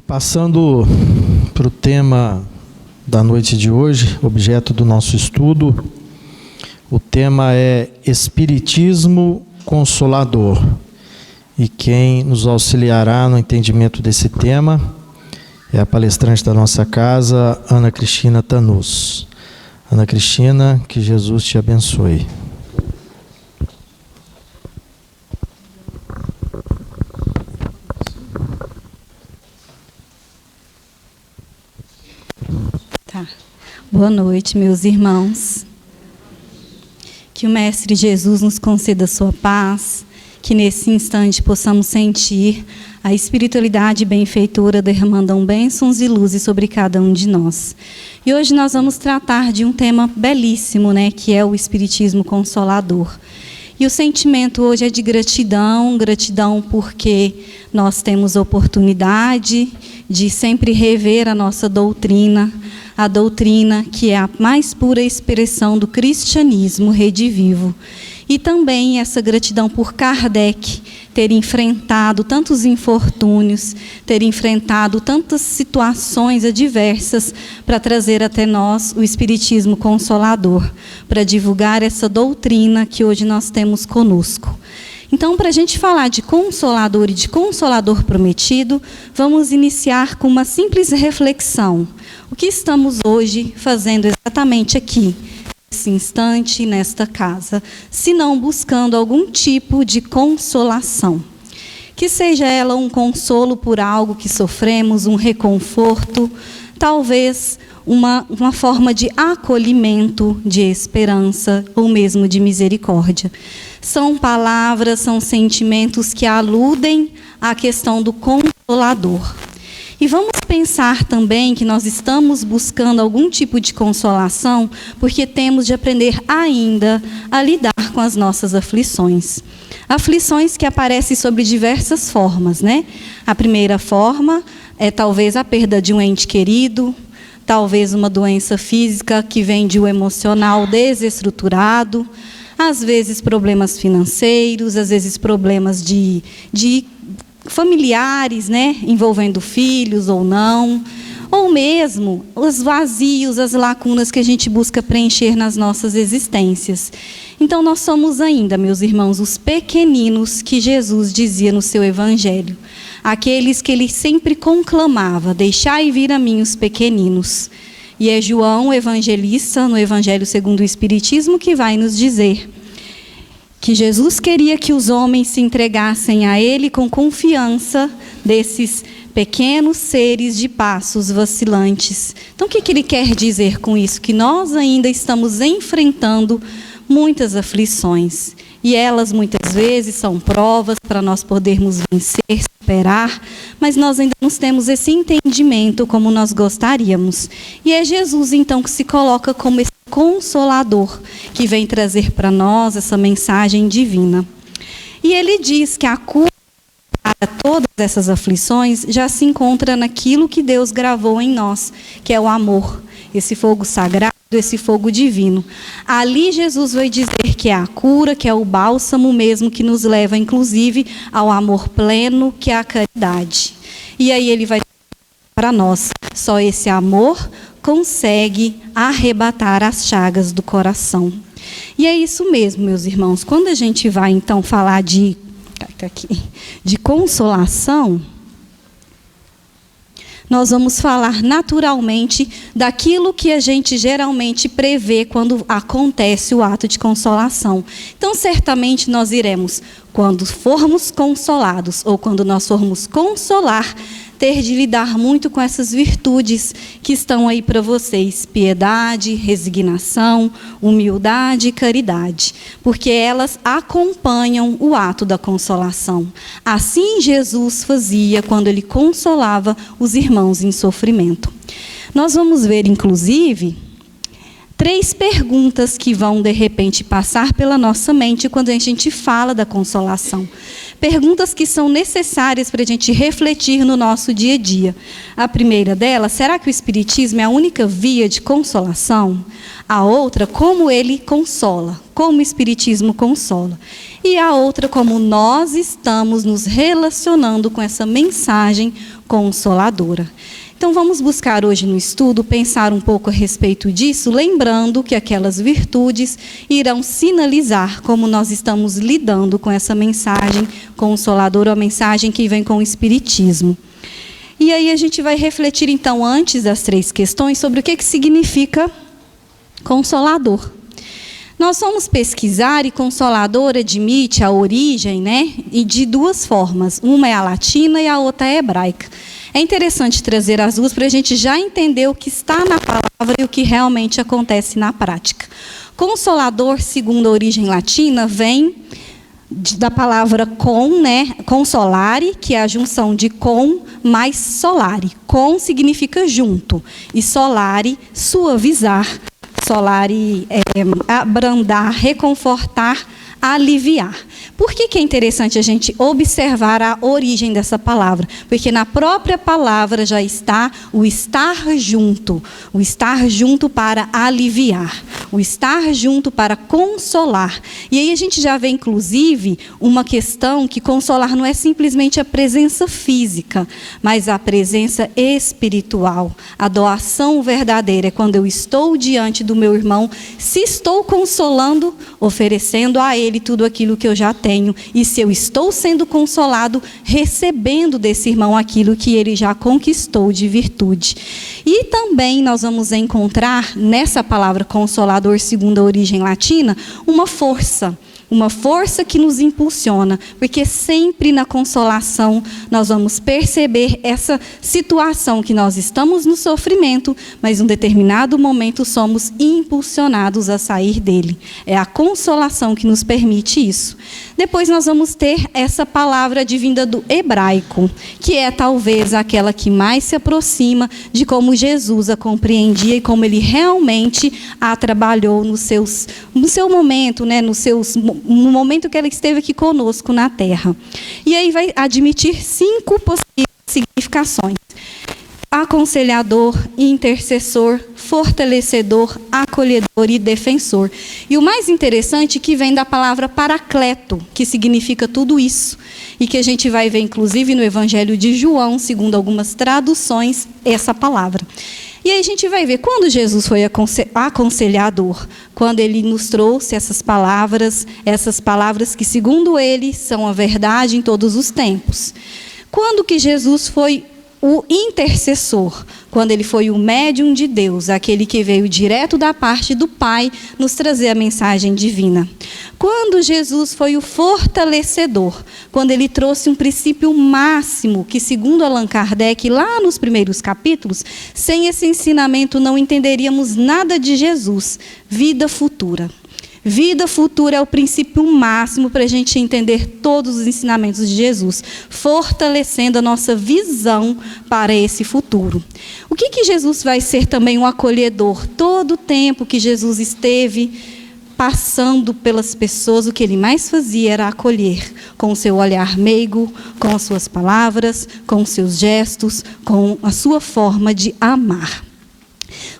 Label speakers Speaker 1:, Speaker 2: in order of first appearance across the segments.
Speaker 1: Passando para o tema da noite de hoje, objeto do nosso estudo, o tema é Espiritismo Consolador. E quem nos auxiliará no entendimento desse tema é a palestrante da nossa casa, Ana Cristina Tanus. Ana Cristina, que Jesus te abençoe.
Speaker 2: Boa noite, meus irmãos. Que o Mestre Jesus nos conceda a sua paz, que nesse instante possamos sentir a espiritualidade benfeitora derramando bênçãos e luzes sobre cada um de nós. E hoje nós vamos tratar de um tema belíssimo, que é o Espiritismo Consolador. E o sentimento hoje é de gratidão porque nós temos oportunidade de sempre rever a nossa doutrina, a doutrina que é a mais pura expressão do cristianismo redivivo. E também essa gratidão por Kardec ter enfrentado tantos infortúnios, ter enfrentado tantas situações adversas para trazer até nós o Espiritismo Consolador, para divulgar essa doutrina que hoje nós temos conosco. Então, para a gente falar de Consolador e de Consolador prometido, vamos iniciar com uma simples reflexão. O que estamos hoje fazendo exatamente aqui, nesse instante, nesta casa, se não buscando algum tipo de consolação? Que seja ela um consolo por algo que sofremos, um reconforto, talvez uma forma de acolhimento, de esperança ou mesmo de misericórdia. São palavras, são sentimentos que aludem à questão do Consolador. E vamos pensar também que nós estamos buscando algum tipo de consolação porque temos de aprender ainda a lidar com as nossas aflições. Aflições que aparecem sob diversas formas, A primeira forma é talvez a perda de um ente querido, talvez uma doença física que vem de um emocional desestruturado, às vezes problemas financeiros, às vezes problemas de familiares, envolvendo filhos ou não, ou mesmo os vazios, as lacunas que a gente busca preencher nas nossas existências. Então, nós somos ainda, meus irmãos, os pequeninos que Jesus dizia no seu Evangelho, aqueles que ele sempre conclamava: deixai vir a mim os pequeninos. E é João, evangelista, no Evangelho segundo o Espiritismo, que vai nos dizer que Jesus queria que os homens se entregassem a ele com confiança desses pequenos seres de passos vacilantes. Então, o que ele quer dizer com isso? Que nós ainda estamos enfrentando muitas aflições. E elas, muitas vezes, são provas para nós podermos vencer, superar, mas nós ainda não temos esse entendimento como nós gostaríamos. E é Jesus, então, que se coloca como esse Consolador, que vem trazer para nós essa mensagem divina. E ele diz que a cura para todas essas aflições já se encontra naquilo que Deus gravou em nós, que é o amor, esse fogo sagrado, esse fogo divino. Ali Jesus vai dizer que é a cura, que é o bálsamo mesmo, que nos leva, inclusive, ao amor pleno, que é a caridade. E aí ele vai dizer para nós, só esse amor consegue arrebatar as chagas do coração. E é isso mesmo, meus irmãos. Quando a gente vai, então, falar de consolação, nós vamos falar naturalmente daquilo que a gente geralmente prevê quando acontece o ato de consolação. Então, certamente nós iremos, quando formos consolados ou quando nós formos consolar, ter de lidar muito com essas virtudes que estão aí para vocês: piedade, resignação, humildade e caridade, porque elas acompanham o ato da consolação. Assim Jesus fazia quando ele consolava os irmãos em sofrimento. Nós vamos ver, inclusive, 3 perguntas que vão, de repente, passar pela nossa mente quando a gente fala da consolação. Perguntas que são necessárias para a gente refletir no nosso dia a dia. A primeira delas, será que o Espiritismo é a única via de consolação? A outra, como ele consola, como o Espiritismo consola. E a outra, como nós estamos nos relacionando com essa mensagem consoladora. Então, vamos buscar hoje no estudo, pensar um pouco a respeito disso, lembrando que aquelas virtudes irão sinalizar como nós estamos lidando com essa mensagem consoladora, a mensagem que vem com o Espiritismo. E aí a gente vai refletir, então, antes das 3 questões, sobre o que significa consolador. Nós vamos pesquisar e consolador admite a origem, e de 2 formas. Uma é a latina e a outra é a hebraica. É interessante trazer as duas para a gente já entender o que está na palavra e o que realmente acontece na prática. Consolador, segundo a origem latina, vem da palavra consolare, que é a junção de com mais solare. Com significa junto e solare, suavizar. Solare, abrandar, reconfortar, aliviar. Por que é interessante a gente observar a origem dessa palavra? Porque na própria palavra já está o estar junto para aliviar, o estar junto para consolar. E aí a gente já vê, inclusive, uma questão que consolar não é simplesmente a presença física, mas a presença espiritual. A doação verdadeira é quando eu estou diante do meu irmão, se estou consolando, oferecendo a ele tudo aquilo que eu já tenho. E se eu estou sendo consolado, recebendo desse irmão aquilo que ele já conquistou de virtude. E também nós vamos encontrar nessa palavra consolador, segundo a origem latina, uma força que nos impulsiona, porque sempre na consolação nós vamos perceber essa situação que nós estamos no sofrimento, mas em um determinado momento somos impulsionados a sair dele. É a consolação que nos permite isso. Depois nós vamos ter essa palavra advinda do hebraico, que é talvez aquela que mais se aproxima de como Jesus a compreendia e como ele realmente a trabalhou no seu momento, no momento que ela esteve aqui conosco na Terra. E aí vai admitir 5 possíveis significações: aconselhador, intercessor, fortalecedor, acolhedor e defensor. E o mais interessante é que vem da palavra paracleto, que significa tudo isso. E que a gente vai ver, inclusive, no Evangelho de João, segundo algumas traduções, essa palavra. E aí a gente vai ver, quando Jesus foi aconselhador, quando ele nos trouxe essas palavras que, segundo ele, são a verdade em todos os tempos. Quando que Jesus foi o intercessor, quando ele foi o médium de Deus, aquele que veio direto da parte do Pai nos trazer a mensagem divina. Quando Jesus foi o fortalecedor, quando ele trouxe um princípio máximo, que segundo Allan Kardec, lá nos primeiros capítulos, sem esse ensinamento não entenderíamos nada de Jesus, vida futura. Vida futura é o princípio máximo para a gente entender todos os ensinamentos de Jesus, fortalecendo a nossa visão para esse futuro. O que Jesus vai ser também um acolhedor? Todo o tempo que Jesus esteve passando pelas pessoas, o que ele mais fazia era acolher, com o seu olhar meigo, com as suas palavras, com os seus gestos, com a sua forma de amar.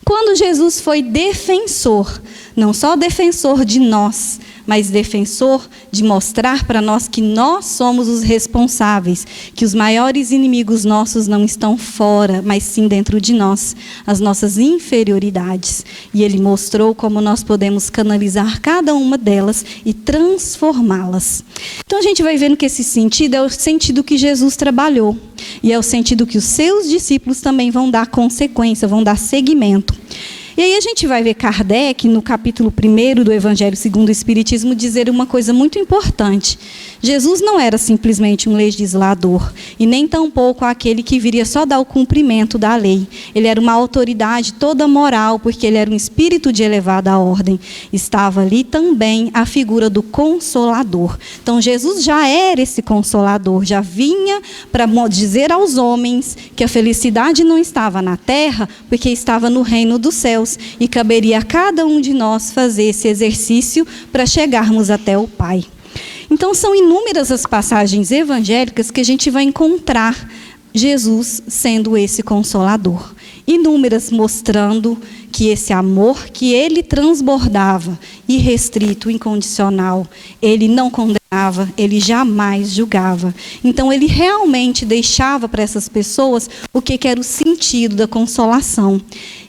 Speaker 2: Quando Jesus foi defensor, não só defensor de nós, mas defensor de mostrar para nós que nós somos os responsáveis, que os maiores inimigos nossos não estão fora, mas sim dentro de nós, as nossas inferioridades. E ele mostrou como nós podemos canalizar cada uma delas e transformá-las. Então a gente vai vendo que esse sentido é o sentido que Jesus trabalhou, e é o sentido que os seus discípulos também vão dar consequência, vão dar seguimento. E aí a gente vai ver Kardec, no capítulo 1 do Evangelho segundo o Espiritismo, dizer uma coisa muito importante. Jesus não era simplesmente um legislador, e nem tampouco aquele que viria só dar o cumprimento da lei. Ele era uma autoridade toda moral, porque ele era um espírito de elevada ordem. Estava ali também a figura do Consolador. Então Jesus já era esse Consolador, já vinha para dizer aos homens que a felicidade não estava na terra, porque estava no reino dos céus. céus e caberia a cada um de nós fazer esse exercício para chegarmos até o Pai. Então, são inúmeras as passagens evangélicas que a gente vai encontrar Jesus sendo esse Consolador. Inúmeras mostrando que esse amor que ele transbordava, irrestrito, incondicional, ele não condenava, ele jamais julgava. Então, ele realmente deixava para essas pessoas o que era o sentido da consolação.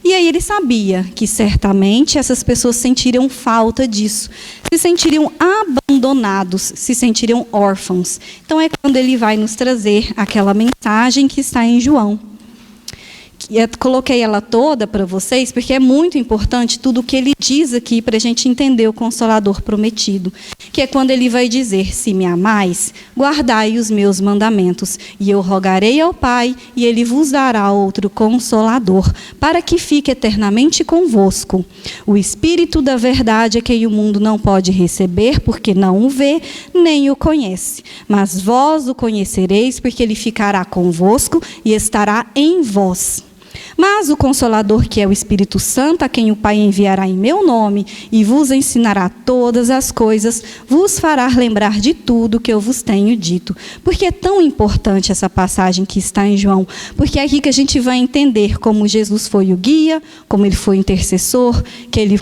Speaker 2: E aí ele sabia que certamente essas pessoas sentiriam falta disso, se sentiriam abandonados, se sentiriam órfãos. Então, é quando ele vai nos trazer aquela mensagem que está em João. Eu coloquei ela toda para vocês, porque é muito importante tudo o que ele diz aqui para a gente entender o Consolador prometido. Que é quando ele vai dizer: se me amais, guardai os meus mandamentos, e eu rogarei ao Pai, e ele vos dará outro Consolador, para que fique eternamente convosco. O Espírito da verdade é quem o mundo não pode receber, porque não o vê, nem o conhece. Mas vós o conhecereis, porque ele ficará convosco e estará em vós. Mas o Consolador, que é o Espírito Santo, a quem o Pai enviará em meu nome, e vos ensinará todas as coisas, vos fará lembrar de tudo que eu vos tenho dito. Por que é tão importante essa passagem que está em João? Porque é aqui que a gente vai entender como Jesus foi o guia, como ele foi o intercessor,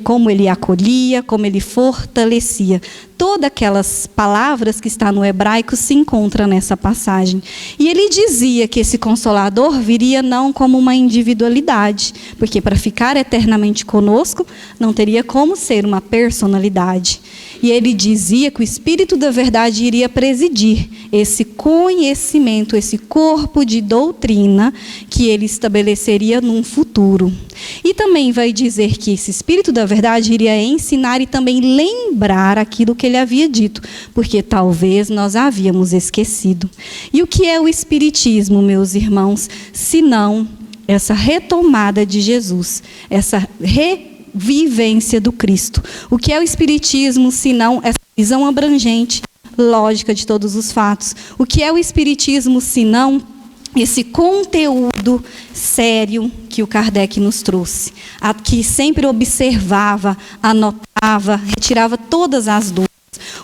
Speaker 2: como ele acolhia, como ele fortalecia. Todas aquelas palavras que está no hebraico se encontram nessa passagem. E ele dizia que esse Consolador viria não como uma individualidade, porque para ficar eternamente conosco, não teria como ser uma personalidade. E ele dizia que o Espírito da verdade iria presidir esse conhecimento, esse corpo de doutrina que ele estabeleceria num futuro. E também vai dizer que esse Espírito da verdade iria ensinar e também lembrar aquilo que ele havia dito, porque talvez nós havíamos esquecido. E o que é o Espiritismo, meus irmãos, se não essa retomada de Jesus, essa revivência do Cristo? O que é o Espiritismo, se não essa visão abrangente, lógica de todos os fatos? O que é o Espiritismo, se não esse conteúdo sério que o Kardec nos trouxe, que sempre observava, anotava, retirava todas as dúvidas?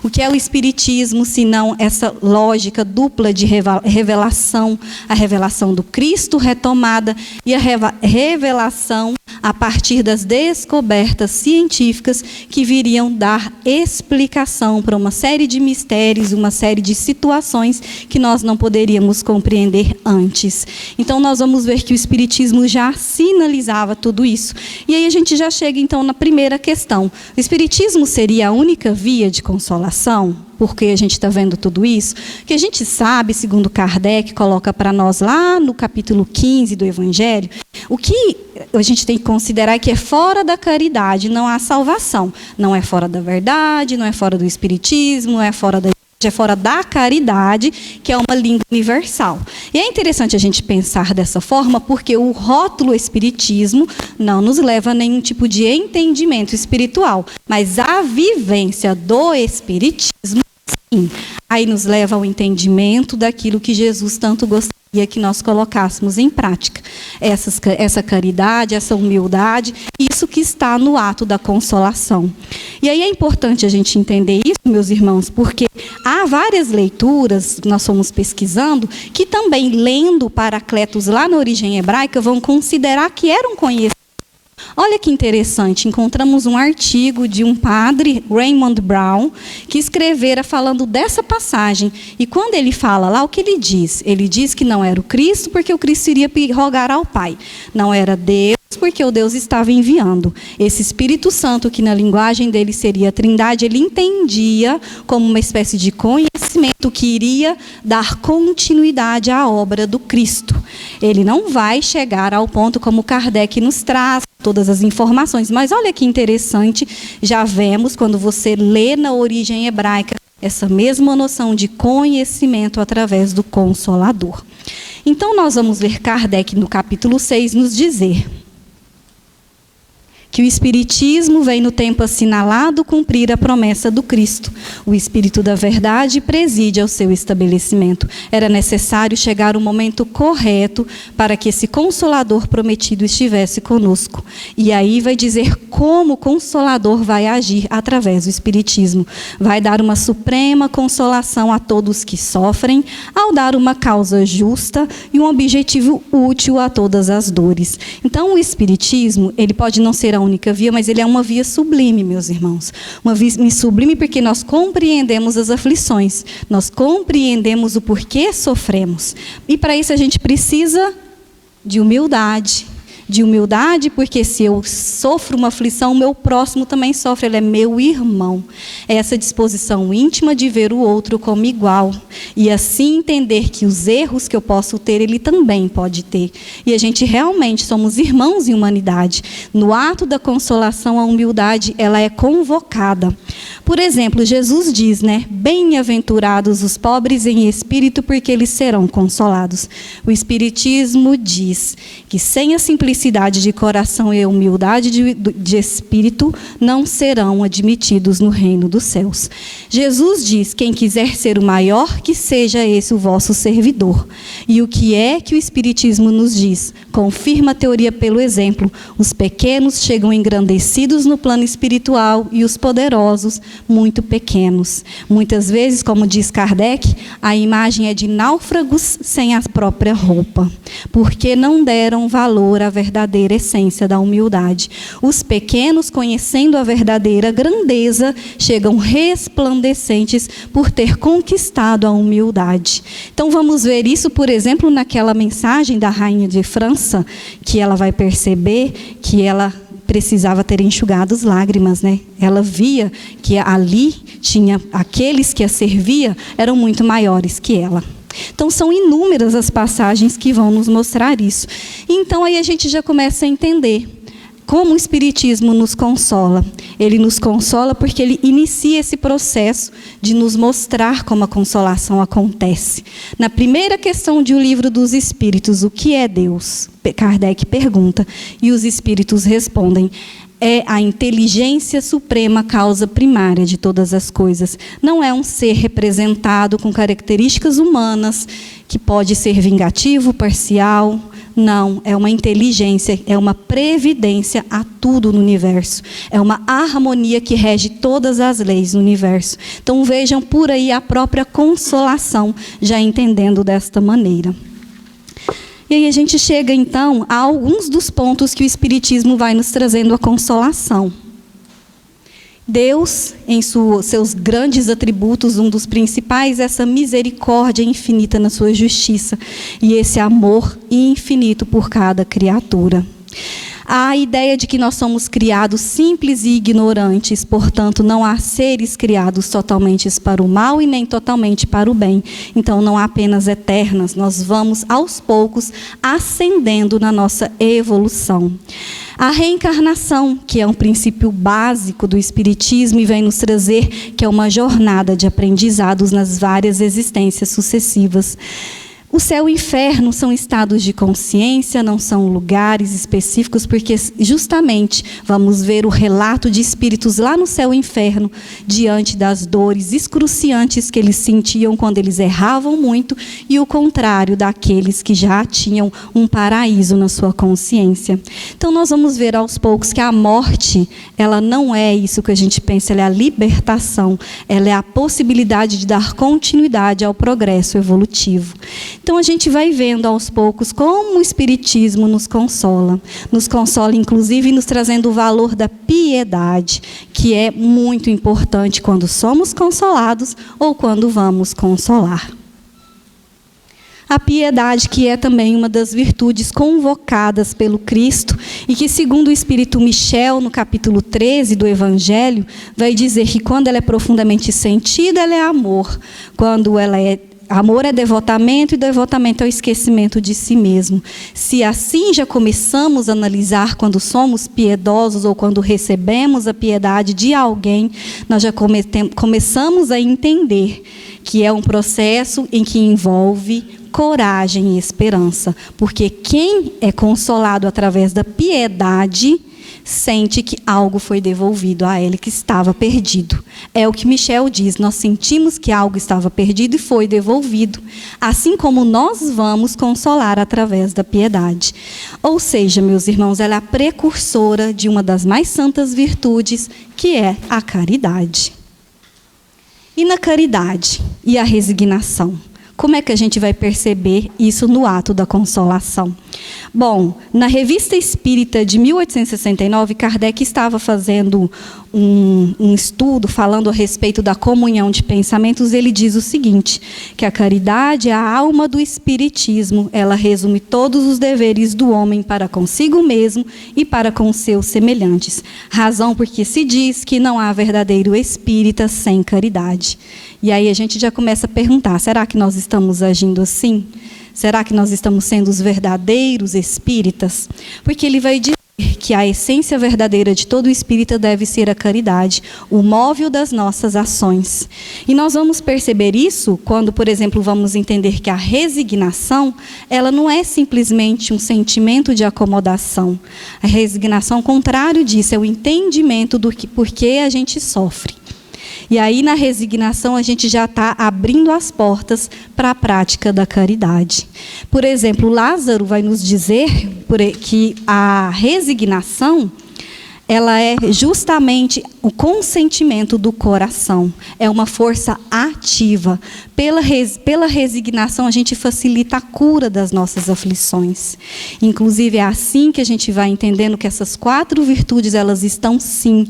Speaker 2: O que é o Espiritismo, se não essa lógica dupla de revelação, a revelação do Cristo retomada e a revelação a partir das descobertas científicas que viriam dar explicação para uma série de mistérios, uma série de situações que nós não poderíamos compreender antes. Então, nós vamos ver que o Espiritismo já sinalizava tudo isso. E aí a gente já chega, então, na primeira questão. O Espiritismo seria a única via de consolação? Porque a gente está vendo tudo isso? Que a gente sabe, segundo Kardec, coloca para nós lá no capítulo 15 do Evangelho, o que a gente tem que considerar que é fora da caridade, não há salvação. Não é fora da verdade, não é fora do Espiritismo, não é fora da é fora da caridade, que é uma língua universal. E é interessante a gente pensar dessa forma, porque o rótulo Espiritismo não nos leva a nenhum tipo de entendimento espiritual, mas a vivência do Espiritismo, sim, aí nos leva ao entendimento daquilo que Jesus tanto gostaria que nós colocássemos em prática. Essa caridade, essa humildade, isso que está no ato da consolação. E aí é importante a gente entender isso, meus irmãos, porque há várias leituras, nós fomos pesquisando, que também, lendo Paracletos lá na origem hebraica, vão considerar que eram conhecidos. Olha que interessante, encontramos um artigo de um padre, Raymond Brown, que escrevera falando dessa passagem. E quando ele fala lá, o que ele diz? Ele diz que não era o Cristo, porque o Cristo iria rogar ao Pai. Não era Deus, porque o Deus estava enviando. Esse Espírito Santo, que na linguagem dele seria a Trindade, ele entendia como uma espécie de conhecimento que iria dar continuidade à obra do Cristo. Ele não vai chegar ao ponto como Kardec nos traz, todas as informações. Mas olha que interessante, já vemos, quando você lê na origem hebraica, essa mesma noção de conhecimento através do Consolador. Então, nós vamos ver Kardec, no capítulo 6, nos dizer que o Espiritismo vem no tempo assinalado cumprir a promessa do Cristo. O Espírito da Verdade preside ao seu estabelecimento. Era necessário chegar o momento correto para que esse Consolador prometido estivesse conosco. E aí vai dizer como o Consolador vai agir através do Espiritismo. Vai dar uma suprema consolação a todos que sofrem, ao dar uma causa justa e um objetivo útil a todas as dores. Então, o Espiritismo, ele pode não ser a única via, mas ele é uma via sublime, meus irmãos. Uma via sublime porque nós compreendemos as aflições, nós compreendemos o porquê sofremos. E para isso a gente precisa de humildade. De humildade, porque se eu sofro uma aflição, o meu próximo também sofre, ele é meu irmão. É essa disposição íntima de ver o outro como igual. E assim entender que os erros que eu posso ter, ele também pode ter. E a gente realmente somos irmãos em humanidade. No ato da consolação, a humildade, ela é convocada. Por exemplo, Jesus diz, bem-aventurados os pobres em espírito, porque eles serão consolados. O Espiritismo diz que sem a simplicidade de coração e a humildade de espírito não serão admitidos no reino dos céus. Jesus diz, quem quiser ser o maior, que seja esse o vosso servidor. E o que é que o Espiritismo nos diz? Confirma a teoria pelo exemplo. Os pequenos chegam engrandecidos no plano espiritual e os poderosos muito pequenos. Muitas vezes, como diz Kardec, a imagem é de náufragos sem a própria roupa, porque não deram valor à verdadeira essência da humildade. Os pequenos, conhecendo a verdadeira grandeza, chegam resplandecentes por ter conquistado a humildade. Então vamos ver isso, por exemplo, naquela mensagem da Rainha de França, que ela vai perceber que ela precisava ter enxugado as lágrimas, Ela via que ali tinha aqueles que a serviam eram muito maiores que ela. Então, são inúmeras as passagens que vão nos mostrar isso. Então, aí a gente já começa a entender como o Espiritismo nos consola. Ele nos consola porque ele inicia esse processo de nos mostrar como a consolação acontece. Na primeira questão de O Livro dos Espíritos, o que é Deus? Kardec pergunta, e os Espíritos respondem: é a inteligência suprema, causa primária de todas as coisas. Não é um ser representado com características humanas, que pode ser vingativo, parcial. Não, é uma inteligência, é uma previdência a tudo no universo. É uma harmonia que rege todas as leis no universo. Então vejam por aí a própria consolação, já entendendo desta maneira. E aí a gente chega, então, a alguns dos pontos que o Espiritismo vai nos trazendo a consolação. Deus, em seus grandes atributos, um dos principais é essa misericórdia infinita na sua justiça e esse amor infinito por cada criatura. A ideia de que nós somos criados simples e ignorantes, portanto, não há seres criados totalmente para o mal e nem totalmente para o bem. Então, não há penas eternas, nós vamos, aos poucos, ascendendo na nossa evolução. A reencarnação, que é um princípio básico do Espiritismo e vem nos trazer que é uma jornada de aprendizados nas várias existências sucessivas. O céu e o inferno são estados de consciência, não são lugares específicos, porque justamente vamos ver o relato de espíritos lá no céu e inferno, diante das dores excruciantes que eles sentiam quando eles erravam muito, e o contrário daqueles que já tinham um paraíso na sua consciência. Então nós vamos ver aos poucos que a morte, ela não é isso que a gente pensa, ela é a libertação, ela é a possibilidade de dar continuidade ao progresso evolutivo. Então, a gente vai vendo aos poucos como o Espiritismo nos consola inclusive nos trazendo o valor da piedade, que é muito importante quando somos consolados ou quando vamos consolar. A piedade, que é também uma das virtudes convocadas pelo Cristo e que, segundo o Espírito Michel, no capítulo 13 do Evangelho, vai dizer que quando ela é profundamente sentida, ela é amor. Quando ela é amor é devotamento, e devotamento é o esquecimento de si mesmo. Se assim já começamos a analisar quando somos piedosos ou quando recebemos a piedade de alguém, nós já começamos a entender que é um processo em que envolve coragem e esperança. Porque quem é consolado através da piedade sente que algo foi devolvido a ela, que estava perdido. É o que Michel diz, nós sentimos que algo estava perdido e foi devolvido, assim como nós vamos consolar através da piedade. Ou seja, meus irmãos, ela é a precursora de uma das mais santas virtudes, que é a caridade. E na caridade e a resignação? Como é que a gente vai perceber isso no ato da consolação? Bom, na Revista Espírita de 1869, Kardec estava fazendo um estudo falando a respeito da comunhão de pensamentos. Ele diz o seguinte, que a caridade é a alma do espiritismo. Ela resume todos os deveres do homem para consigo mesmo e para com seus semelhantes. Razão porque se diz que não há verdadeiro espírita sem caridade. E aí a gente já começa a perguntar, será que nós estamos agindo assim? Será que nós estamos sendo os verdadeiros espíritas? Porque ele vai dizer que a essência verdadeira de todo espírita deve ser a caridade, o móvel das nossas ações. E nós vamos perceber isso quando, por exemplo, vamos entender que a resignação, ela não é simplesmente um sentimento de acomodação. A resignação, ao contrário disso, é o entendimento do porquê a gente sofre. E aí, na resignação, a gente já está abrindo as portas para a prática da caridade. Por exemplo, Lázaro vai nos dizer que a resignação, ela é justamente o consentimento do coração. É uma força ativa. Pela resignação, a gente facilita a cura das nossas aflições. Inclusive, é assim que a gente vai entendendo que essas 4 virtudes, elas estão, sim,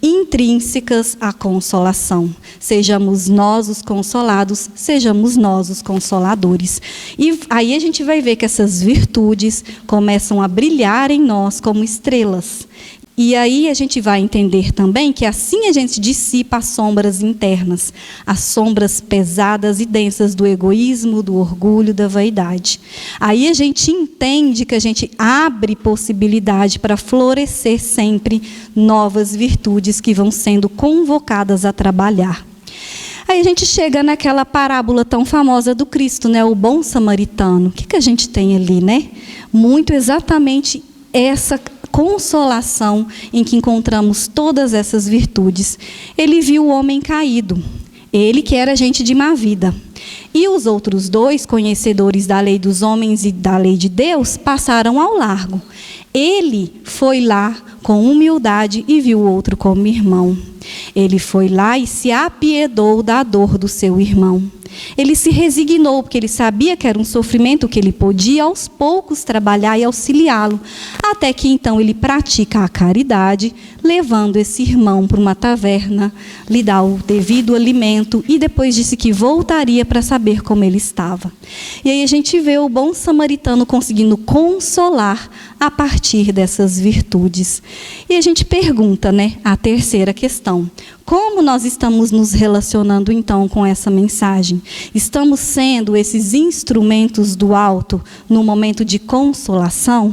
Speaker 2: intrínsecas à consolação. Sejamos nós os consolados, sejamos nós os consoladores. E aí a gente vai ver que essas virtudes começam a brilhar em nós como estrelas. E aí a gente vai entender também que assim a gente dissipa as sombras internas, as sombras pesadas e densas do egoísmo, do orgulho, da vaidade. Aí a gente entende que a gente abre possibilidade para florescer sempre novas virtudes que vão sendo convocadas a trabalhar. Aí a gente chega naquela parábola tão famosa do Cristo, né? O bom samaritano. O que a gente tem ali, né? Muito exatamente essa consolação em que encontramos todas essas virtudes. Ele viu o homem caído, ele que era gente de má vida. E os outros 2, conhecedores da lei dos homens e da lei de Deus, passaram ao largo. Ele foi lá com humildade e viu o outro como irmão. Ele foi lá e se apiedou da dor do seu irmão. Ele se resignou, porque ele sabia que era um sofrimento que ele podia aos poucos trabalhar e auxiliá-lo, até que então ele pratica a caridade, levando esse irmão para uma taverna, lhe dá o devido alimento e depois disse que voltaria para saber como ele estava. E aí a gente vê o bom samaritano conseguindo consolar a partir dessas virtudes. E a gente pergunta, né, a terceira questão: como nós estamos nos relacionando então com essa mensagem? Estamos sendo esses instrumentos do alto no momento de consolação?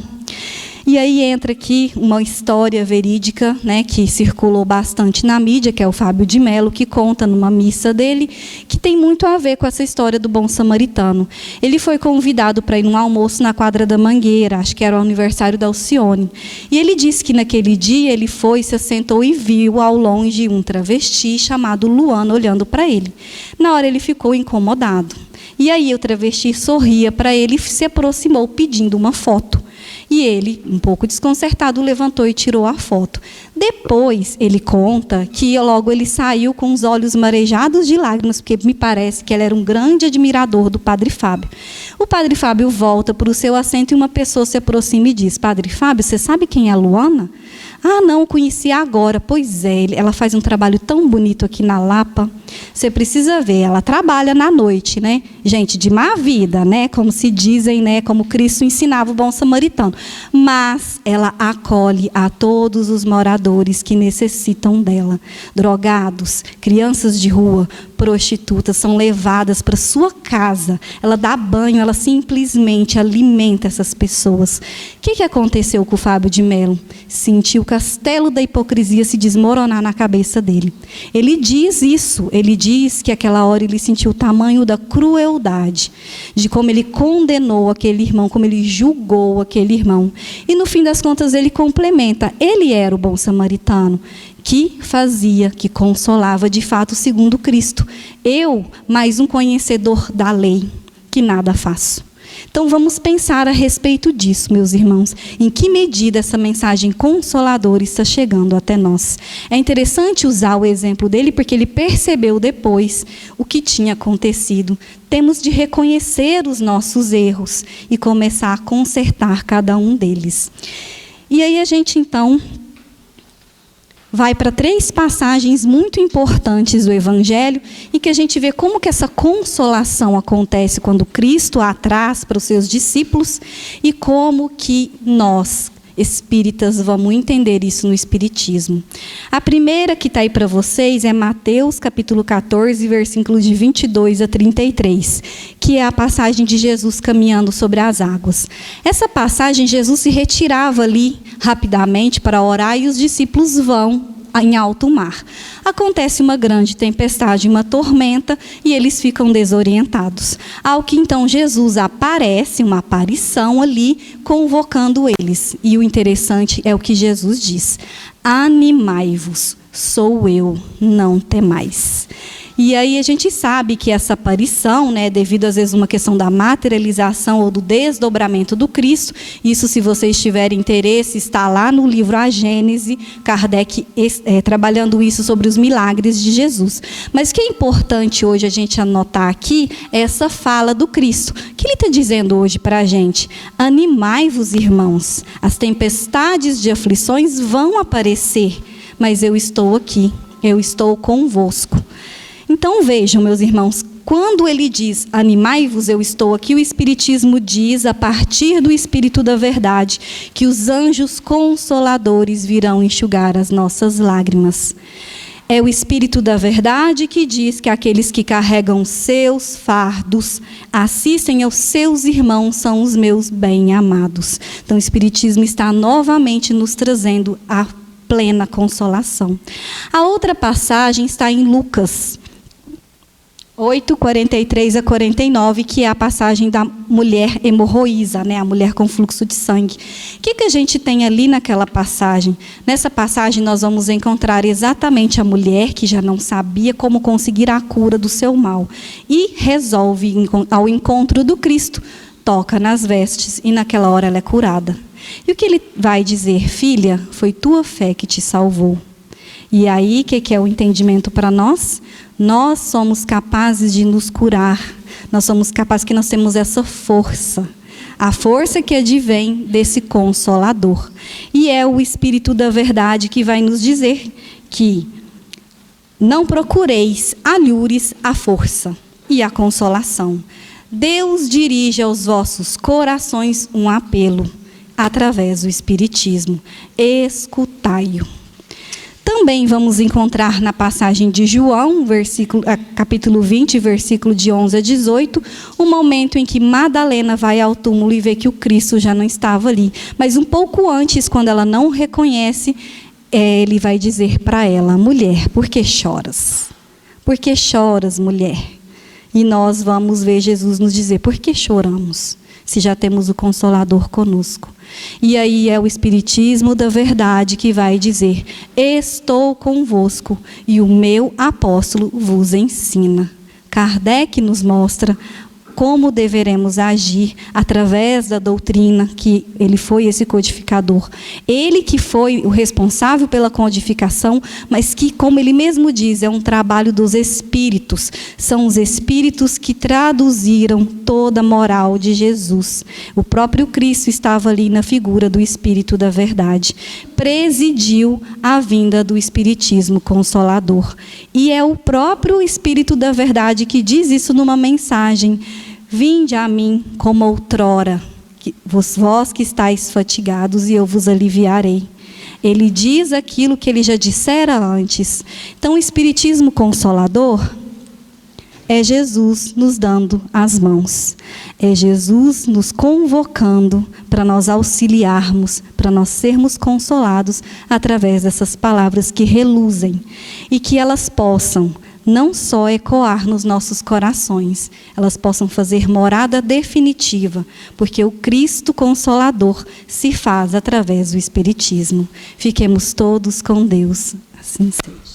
Speaker 2: E aí entra aqui uma história verídica, né, que circulou bastante na mídia, que é o Fábio de Mello, que conta numa missa dele, que tem muito a ver com essa história do bom samaritano. Ele foi convidado para ir num almoço na quadra da Mangueira, acho que era o aniversário da Alcione. E ele disse que naquele dia ele foi, se assentou e viu ao longe um travesti chamado Luana olhando para ele. Na hora ele ficou incomodado. E aí o travesti sorria para ele e se aproximou pedindo uma foto. E ele, um pouco desconcertado, levantou e tirou a foto. Depois, ele conta que logo ele saiu com os olhos marejados de lágrimas, porque me parece que ele era um grande admirador do Padre Fábio. O Padre Fábio volta para o seu assento e uma pessoa se aproxima e diz: Padre Fábio, você sabe quem é a Luana? Ah, não, conheci agora. Pois é, ela faz um trabalho tão bonito aqui na Lapa. Você precisa ver, ela trabalha na noite, né? Gente de má vida, né? Como se dizem, né? Como Cristo ensinava o bom samaritano. Mas ela acolhe a todos os moradores que necessitam dela. Drogados, crianças de rua, prostitutas são levadas para sua casa. Ela dá banho, ela simplesmente alimenta essas pessoas. O que aconteceu com o Fábio de Mello? Sentiu o castelo da hipocrisia se desmoronar na cabeça dele. Ele diz isso, ele ele diz que aquela hora ele sentiu o tamanho da crueldade, de como ele condenou aquele irmão, como ele julgou aquele irmão. E no fim das contas ele complementa, ele era o bom samaritano, que fazia, que consolava de fato segundo Cristo. Eu, mais um conhecedor da lei, que nada faço. Então vamos pensar a respeito disso, meus irmãos, em que medida essa mensagem consoladora está chegando até nós. É interessante usar o exemplo dele porque ele percebeu depois o que tinha acontecido. Temos de reconhecer os nossos erros e começar a consertar cada um deles. E aí a gente então vai para 3 passagens muito importantes do Evangelho, em que a gente vê como que essa consolação acontece quando Cristo a traz para os seus discípulos e como que nós, espíritas, vamos entender isso no Espiritismo. A primeira que está aí para vocês é Mateus, capítulo 14, versículo de 22 a 33, que é a passagem de Jesus caminhando sobre as águas. Essa passagem, Jesus se retirava ali rapidamente para orar e os discípulos vão em alto mar. Acontece uma grande tempestade, uma tormenta, e eles ficam desorientados. Ao que então Jesus aparece, uma aparição ali, convocando eles. E o interessante é o que Jesus diz: animai-vos, sou eu, não temais. E aí a gente sabe que essa aparição, né, devido às vezes a uma questão da materialização ou do desdobramento do Cristo, isso, se vocês tiverem interesse, está lá no livro A Gênese, Kardec trabalhando isso sobre os milagres de Jesus. Mas o que é importante hoje a gente anotar aqui é essa fala do Cristo. O que ele está dizendo hoje para a gente? Animai-vos, irmãos, as tempestades de aflições vão aparecer, mas eu estou aqui, eu estou convosco. Então vejam, meus irmãos, quando ele diz animai-vos, eu estou aqui, o Espiritismo diz, a partir do Espírito da Verdade, que os anjos consoladores virão enxugar as nossas lágrimas. É o Espírito da Verdade que diz que aqueles que carregam seus fardos, assistem aos seus irmãos, são os meus bem-amados. Então o Espiritismo está novamente nos trazendo a plena consolação. A outra passagem está em Lucas 8, 43 a 49, que é a passagem da mulher hemorroísa, né? A mulher com fluxo de sangue. O que a gente tem ali naquela passagem? Nessa passagem nós vamos encontrar exatamente a mulher que já não sabia como conseguir a cura do seu mal e resolve, ao encontro do Cristo, toca nas vestes e naquela hora ela é curada. E o que ele vai dizer? Filha, foi tua fé que te salvou. E aí, o que é o entendimento para nós? Nós somos capazes de nos curar. Nós somos capazes, que nós temos essa força. A força que advém desse Consolador. E é o Espírito da Verdade que vai nos dizer que não procureis alhures a força e a consolação. Deus dirige aos vossos corações um apelo através do Espiritismo. Escutai-o. Também vamos encontrar na passagem de João, capítulo 20, versículo de 11 a 18, o momento em que Madalena vai ao túmulo e vê que o Cristo já não estava ali. Mas um pouco antes, quando ela não reconhece, ele vai dizer para ela: mulher, por que choras? Por que choras, mulher? E nós vamos ver Jesus nos dizer: por que choramos, se já temos o Consolador conosco? E aí é o Espiritismo da Verdade que vai dizer: estou convosco e o meu apóstolo vos ensina. Kardec nos mostra como deveremos agir através da doutrina, que ele foi esse codificador. Ele que foi o responsável pela codificação, mas que, como ele mesmo diz, é um trabalho dos espíritos. São os espíritos que traduziram toda a moral de Jesus. O próprio Cristo estava ali na figura do Espírito da Verdade. Presidiu a vinda do Espiritismo Consolador. E é o próprio Espírito da Verdade que diz isso numa mensagem: vinde a mim como outrora, vós que estáis fatigados, e eu vos aliviarei. Ele diz aquilo que ele já dissera antes. Então, o Espiritismo Consolador é Jesus nos dando as mãos. É Jesus nos convocando para nós auxiliarmos, para nós sermos consolados através dessas palavras que reluzem e que elas possam não só ecoar nos nossos corações, elas possam fazer morada definitiva, porque o Cristo Consolador se faz através do Espiritismo. Fiquemos todos com Deus. Assim seja.